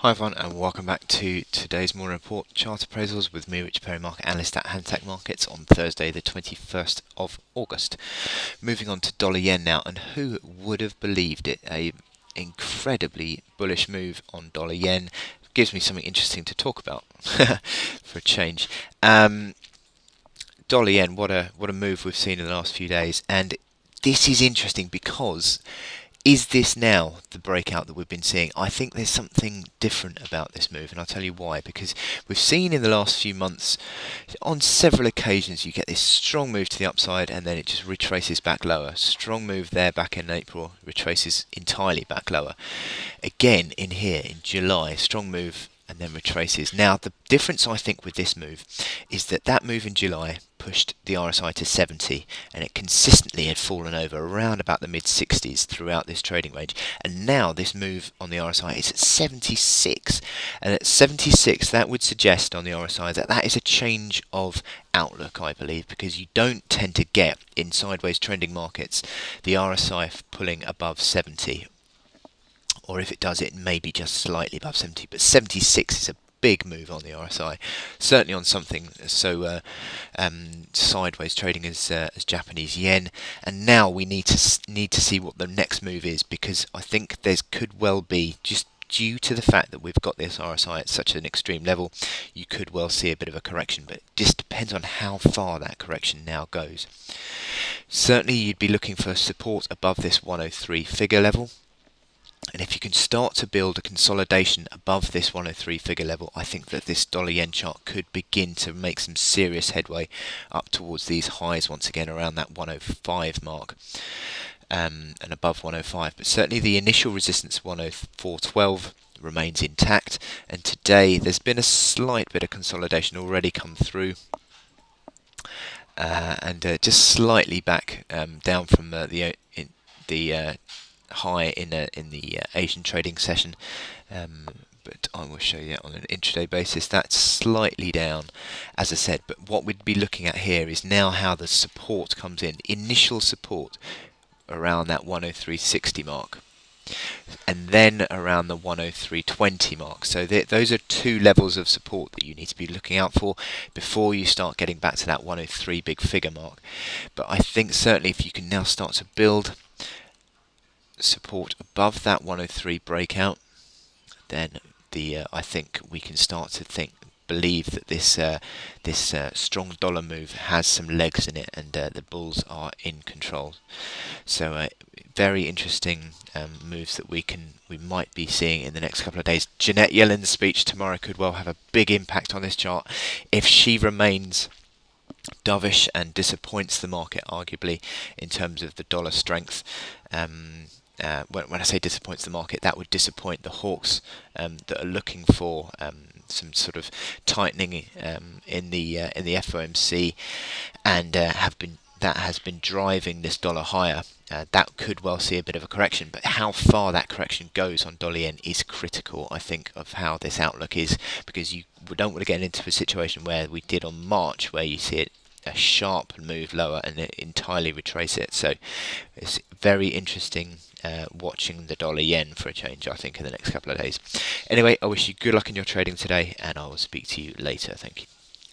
Hi everyone and welcome back to today's morning report chart appraisals with me, Rich Perry, market analyst at Hantech Markets on Thursday the 21st of August. Moving on to dollar yen now, and who would have believed it? A incredibly bullish move on dollar yen. Gives me something interesting to talk about for a change. Dollar yen, what a move we've seen in the last few days, and this is interesting because is this now the breakout that we've been seeing? I think there's something different about this move, and I'll tell you why. Because we've seen in the last few months, on several occasions, you get this strong move to the upside, and then it just retraces back lower. Strong move there back in April, retraces entirely back lower. Again in here in July, strong move and then retraces. Now the difference I think with this move is that move in July pushed the RSI to 70, and it consistently had fallen over around about the mid 60s throughout this trading range, and now this move on the RSI is at 76, and at 76 that would suggest on the RSI that is a change of outlook, I believe, because you don't tend to get in sideways trending markets the RSI pulling above 70, or if it does, it may be just slightly above 70, but 76 is a big move on the RSI, certainly on something so sideways trading as Japanese yen. And now we need to see what the next move is, because I think there could well be, just due to the fact that we've got this RSI at such an extreme level, you could well see a bit of a correction, but it just depends on how far that correction now goes. Certainly you'd be looking for support above this 103 figure level. And if you can start to build a consolidation above this 103 figure level, I think that this dollar yen chart could begin to make some serious headway up towards these highs once again around that 105 mark and above 105. But certainly the initial resistance 104.12 remains intact, and today there's been a slight bit of consolidation already come through. And just slightly back down from the high in the Asian trading session, but I will show you on an intraday basis that's slightly down, as I said. But what we'd be looking at here is now how the support comes in. Initial support around that 103.60 mark, and then around the 103.20 mark. So those are two levels of support that you need to be looking out for before you start getting back to that 103 big figure mark. But I think certainly if you can now start to build support above that 103 breakout, then I think we can start to believe that this strong dollar move has some legs in it, and the bulls are in control. So very interesting moves that we might be seeing in the next couple of days. Janet Yellen's speech tomorrow could well have a big impact on this chart if she remains dovish and disappoints the market, arguably, in terms of the dollar strength. When I say disappoints the market, that would disappoint the hawks that are looking for some sort of tightening in the FOMC, and that has been driving this dollar higher. That could well see a bit of a correction, but how far that correction goes on dollar yen is critical, I think, of how this outlook is, because you don't want to get into a situation where we did on March, where you see it a sharp move lower and it entirely retrace it. So it's very interesting watching the dollar yen for a change, I think, in the next couple of days. Anyway, I wish you good luck in your trading today, and I will speak to you later. Thank you.